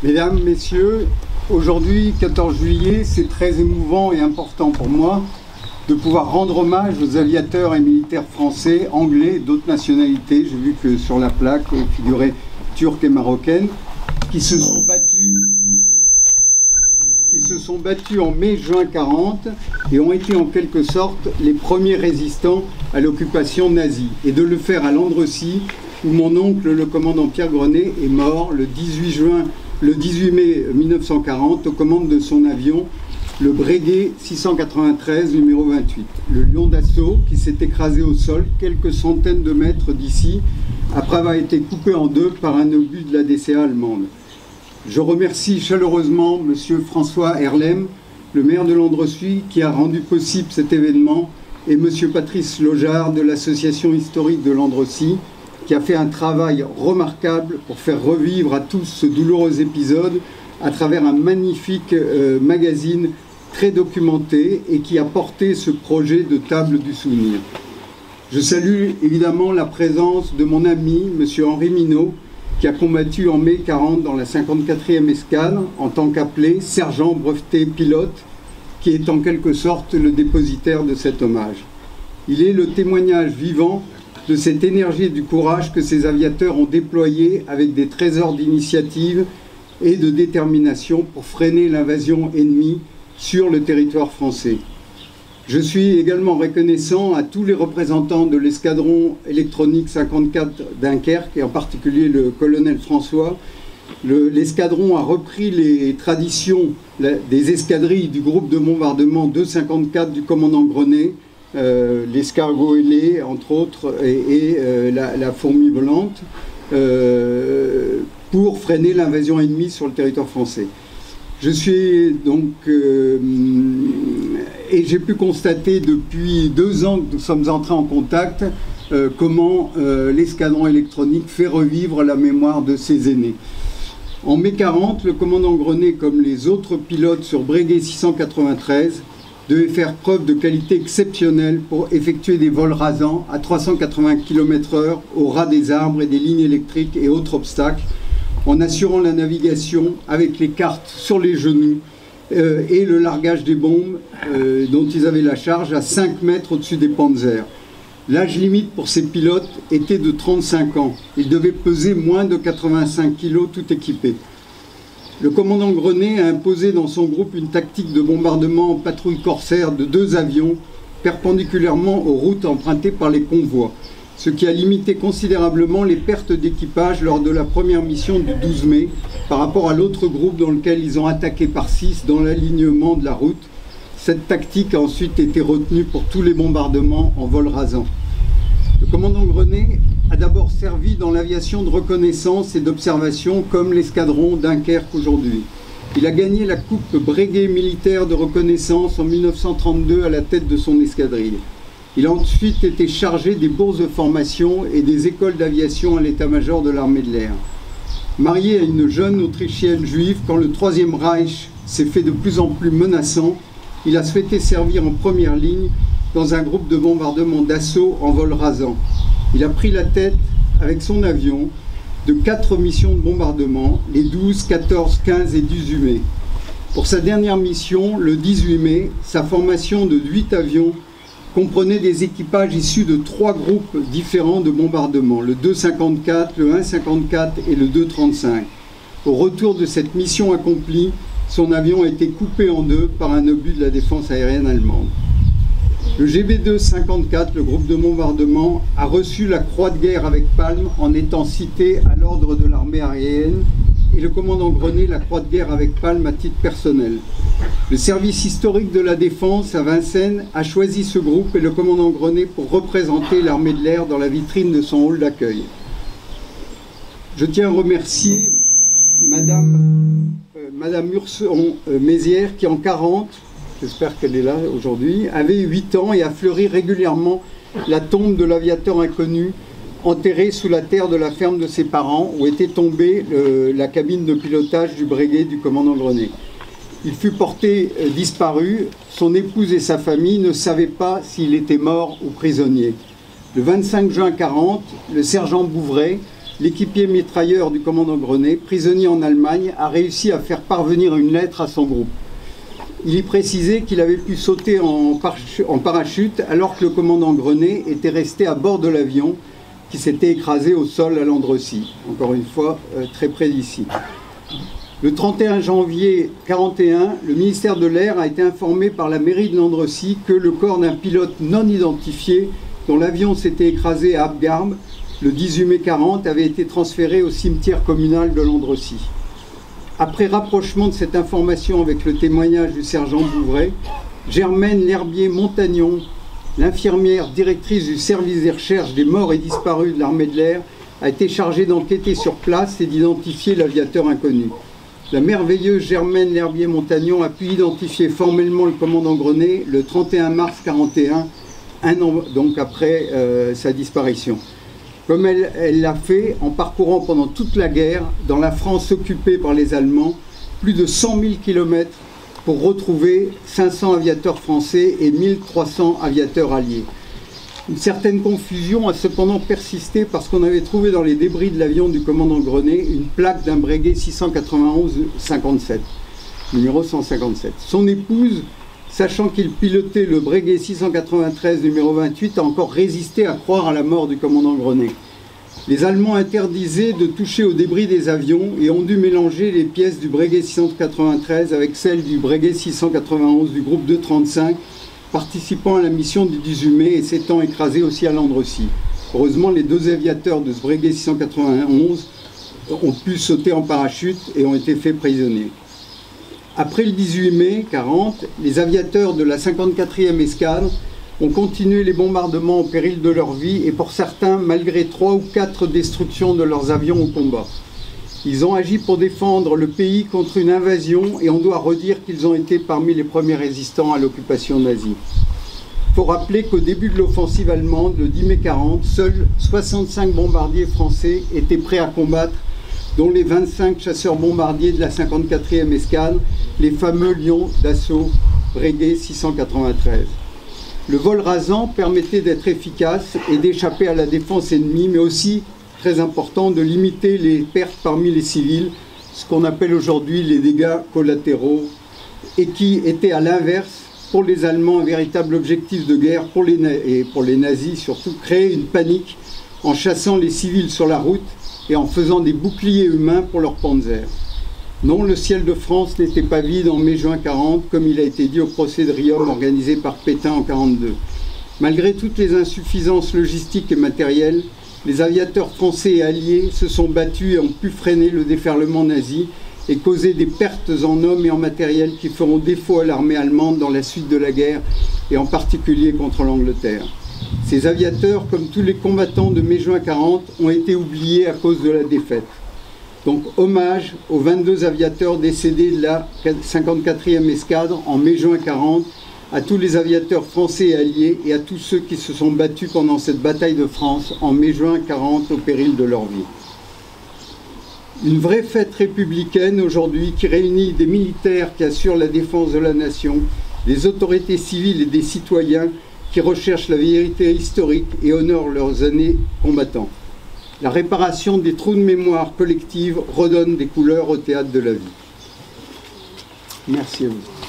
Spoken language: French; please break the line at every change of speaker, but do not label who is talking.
Mesdames, Messieurs, aujourd'hui, 14 juillet, c'est très émouvant et important pour moi de pouvoir rendre hommage aux aviateurs et militaires français, anglais et d'autres nationalités. J'ai vu que sur la plaque figuraient turques et marocaines qui se sont battus en mai-juin 40 et ont été en quelque sorte les premiers résistants à l'occupation nazie. Et de le faire à Landrecies, où mon oncle, le commandant Pierre Grenet, est mort le 18 mai 1940 aux commandes de son avion, le Breguet 693 numéro 28. Le Lion d'assaut qui s'est écrasé au sol quelques centaines de mètres d'ici après avoir été coupé en deux par un obus de la DCA allemande. Je remercie chaleureusement M. François Herlem, le maire de Landrecies, qui a rendu possible cet événement, et M. Patrice Lojard de l'association historique de Landrecies, qui a fait un travail remarquable pour faire revivre à tous ce douloureux épisode à travers un magnifique magazine très documenté et qui a porté ce projet de table du souvenir. Je salue évidemment la présence de mon ami, M. Henri Minot, qui a combattu en mai 40 dans la 54e escadre en tant qu'appelé sergent breveté pilote, qui est en quelque sorte le dépositaire de cet hommage. Il est le témoignage vivant de cette énergie et du courage que ces aviateurs ont déployé avec des trésors d'initiative et de détermination pour freiner l'invasion ennemie sur le territoire français. Je suis également reconnaissant à tous les représentants de l'escadron électronique 54 Dunkerque, et en particulier le colonel François. L'escadron a repris les traditions des escadrilles du groupe de bombardement 254 du commandant Grenet, l'escargot ailé, entre autres, et la fourmi volante, pour freiner l'invasion ennemie sur le territoire français. Je suis donc... et j'ai pu constater depuis 2 ans que nous sommes entrés en contact comment l'escadron électronique fait revivre la mémoire de ses aînés. En mai 40, le commandant Grenet, comme les autres pilotes sur Breguet 693, devait faire preuve de qualité exceptionnelle pour effectuer des vols rasants à 380 km/h au ras des arbres et des lignes électriques et autres obstacles, en assurant la navigation avec les cartes sur les genoux et le largage des bombes dont ils avaient la charge à 5 mètres au-dessus des panzers. L'âge limite pour ces pilotes était de 35 ans. Ils devaient peser moins de 85 kg tout équipés. Le commandant Grenet a imposé dans son groupe une tactique de bombardement en patrouille corsaire de 2 avions perpendiculairement aux routes empruntées par les convois, ce qui a limité considérablement les pertes d'équipage lors de la première mission du 12 mai par rapport à l'autre groupe dans lequel ils ont attaqué par 6 dans l'alignement de la route. Cette tactique a ensuite été retenue pour tous les bombardements en vol rasant. Le commandant Grenet a d'abord servi dans l'aviation de reconnaissance et d'observation comme l'escadron Dunkerque aujourd'hui. Il a gagné la coupe Breguet militaire de reconnaissance en 1932 à la tête de son escadrille. Il a ensuite été chargé des bourses de formation et des écoles d'aviation à l'état-major de l'armée de l'air. Marié à une jeune Autrichienne juive, quand le Troisième Reich s'est fait de plus en plus menaçant, il a souhaité servir en première ligne dans un groupe de bombardement d'assaut en vol rasant. Il a pris la tête, avec son avion, de 4 missions de bombardement, les 12, 14, 15 et 18 mai. Pour sa dernière mission, le 18 mai, sa formation de 8 avions comprenait des équipages issus de 3 groupes différents de bombardement, le 254, le 154 et le 235. Au retour de cette mission accomplie, son avion a été coupé en 2 par un obus de la défense aérienne allemande. Le GB254, le groupe de bombardement, a reçu la Croix de guerre avec palme en étant cité à l'ordre de l'armée aérienne, et le commandant Grenet la Croix de guerre avec palme à titre personnel. Le service historique de la défense à Vincennes a choisi ce groupe et le commandant Grenet pour représenter l'armée de l'air dans la vitrine de son hall d'accueil. Je tiens à remercier Madame Urson-Mézières qui en 40, j'espère qu'elle est là aujourd'hui, avait 8 ans et a fleuri régulièrement la tombe de l'aviateur inconnu enterré sous la terre de la ferme de ses parents où était tombée la cabine de pilotage du Breguet du commandant Grenet. Il fut porté disparu, son épouse et sa famille ne savaient pas s'il était mort ou prisonnier. Le 25 juin 40, le sergent Bouvray, l'équipier mitrailleur du commandant Grenet, prisonnier en Allemagne, a réussi à faire parvenir une lettre à son groupe. Il y précisait qu'il avait pu sauter en parachute alors que le commandant Grenet était resté à bord de l'avion qui s'était écrasé au sol à Landrecy. Encore une fois, très près d'ici. Le 31 janvier 1941, le ministère de l'Air a été informé par la mairie de Landrecy que le corps d'un pilote non identifié dont l'avion s'était écrasé à Abgarm le 18 mai 1940 avait été transféré au cimetière communal de Landrecy. Après rapprochement de cette information avec le témoignage du sergent Bouvray, Germaine L'Herbier-Montagnon, l'infirmière directrice du service des recherches des morts et disparus de l'armée de l'air, a été chargée d'enquêter sur place et d'identifier l'aviateur inconnu. La merveilleuse Germaine L'Herbier-Montagnon a pu identifier formellement le commandant Grenet le 31 mars 1941, un an donc après sa disparition. Comme elle l'a fait en parcourant pendant toute la guerre, dans la France occupée par les Allemands, plus de 100 000 km pour retrouver 500 aviateurs français et 1300 aviateurs alliés. Une certaine confusion a cependant persisté parce qu'on avait trouvé dans les débris de l'avion du commandant Grenet une plaque d'un Breguet 691-57, numéro 157. Son épouse, sachant qu'il pilotait le Breguet 693 numéro 28, a encore résisté à croire à la mort du commandant Grenet. Les Allemands interdisaient de toucher aux débris des avions et ont dû mélanger les pièces du Breguet 693 avec celles du Breguet 691 du groupe 235, participant à la mission du 18 mai et s'étant écrasé aussi à Landrecy. Heureusement, les deux aviateurs de ce Breguet 691 ont pu sauter en parachute et ont été faits prisonniers. Après le 18 mai 1940, les aviateurs de la 54e escadre ont continué les bombardements au péril de leur vie et pour certains, malgré 3 ou 4 destructions de leurs avions au combat. Ils ont agi pour défendre le pays contre une invasion et on doit redire qu'ils ont été parmi les premiers résistants à l'occupation nazie. Il faut rappeler qu'au début de l'offensive allemande, le 10 mai 1940, seuls 65 bombardiers français étaient prêts à combattre, dont les 25 chasseurs-bombardiers de la 54e escadre, les fameux Lions d'assaut Breguet 693. Le vol rasant permettait d'être efficace et d'échapper à la défense ennemie, mais aussi, très important, de limiter les pertes parmi les civils, ce qu'on appelle aujourd'hui les dégâts collatéraux, et qui étaient à l'inverse, pour les Allemands, un véritable objectif de guerre, et pour les nazis surtout, créer une panique en chassant les civils sur la route et en faisant des boucliers humains pour leurs panzers. Non, le ciel de France n'était pas vide en mai-juin 1940, comme il a été dit au procès de Riom organisé par Pétain en 1942. Malgré toutes les insuffisances logistiques et matérielles, les aviateurs français et alliés se sont battus et ont pu freiner le déferlement nazi et causer des pertes en hommes et en matériel qui feront défaut à l'armée allemande dans la suite de la guerre et en particulier contre l'Angleterre. Ces aviateurs, comme tous les combattants de mai-juin 1940, ont été oubliés à cause de la défaite. Donc hommage aux 22 aviateurs décédés de la 54e escadre en mai-juin 1940, à tous les aviateurs français et alliés et à tous ceux qui se sont battus pendant cette bataille de France en mai-juin 1940 au péril de leur vie. Une vraie fête républicaine aujourd'hui qui réunit des militaires qui assurent la défense de la nation, des autorités civiles et des citoyens qui recherchent la vérité historique et honorent leurs années combattants. La réparation des trous de mémoire collective redonne des couleurs au théâtre de la vie. Merci à vous.